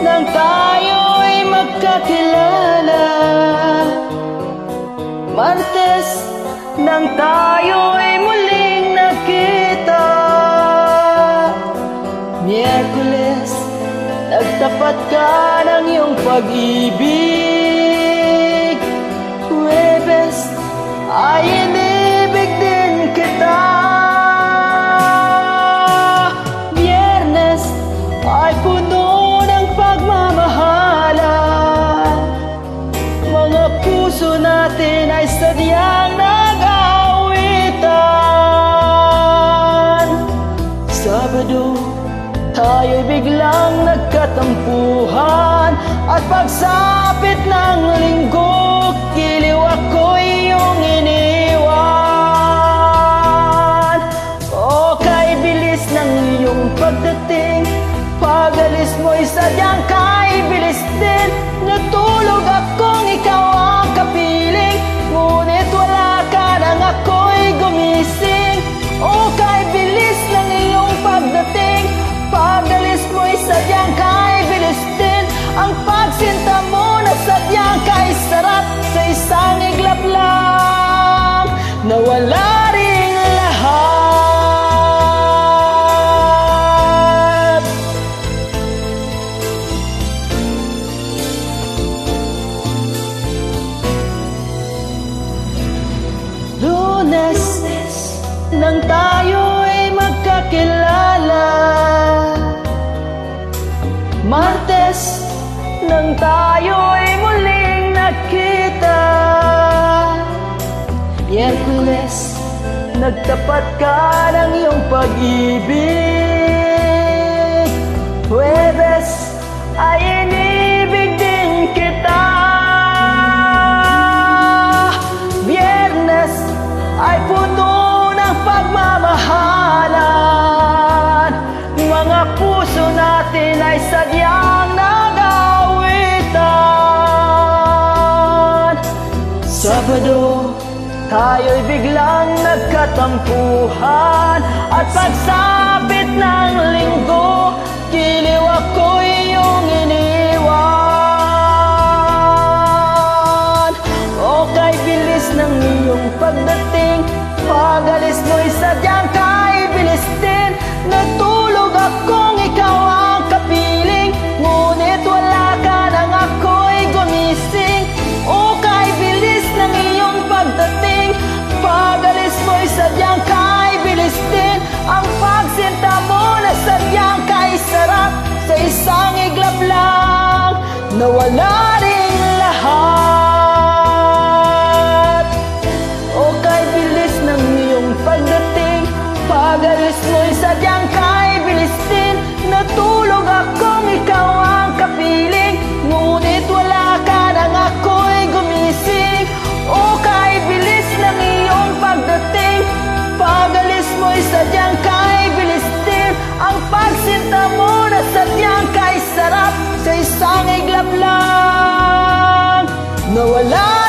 nang tayo'y magkakilala. Martes nang tayo'y muling nakita. Miyerkules, nagtapat ka ng iyong pag-ibig. Huwebes, ay inibig din kita. Biyernes, ay puno ng pagmamahalan. Mga puso natin ay sadyang nag-aawitan. Sabado, tayo'y biglang nagkatampuhan. At pagsapit ng linggo, giliw ako'y iyong iniwan. O kay bilis ng iyong pagdating, pag-alis mo'y sadyang kay bilis din. Natulog akong ikaw ang kapiling, ngunit wala ka nang ako'y gumising. O kay bilis ng iyong pagdating, pag-alis mo'y sadyang kay bilis din. Ang pagsinta mo na sadyang kay sarap, sa isang iglap lang nawala ring lahat. Lunes nang tayo'y magkakilala. Martes nang tayo'y muling nakita. Miyerkules, nagtapat ka ng iyong pag-ibig. Huwebes, ay inibig din kita. Biyernes, ay puno ng pagmamahalan. Mga puso natin ay sadyang nag-aawitan. Sabado, tayo'y biglang nagkatampuhan. At pagsapit ng linggo, giliw ako'y iyong iniwan. O kay bilis ng iyong pagdating, pag-alis mo'y sadyang kay bilis din. Natulog akong ikaw ang kapiling, ngunit wala ka nang ako'y gumising. O kay bilis ng iyong pagdating, pag-alis mo'y sadyang kay bilis din. Ang pagsinta mo na sadyang kay sarap, sa isang iglap lang nawala ring lahat. O kay bilis ng iyong pagdating, pag-alis mo'y sadyang kay bilis din. Natulog akong ikaw ang kapiling, ngunit wala ka nang ako'y gumising. O kay bilis ng iyong pagdating, pag-alis mo'y sadyang kay bilis din. Ang pagsinta mo na sadyang kay sarap, sa isang iglap lang nawala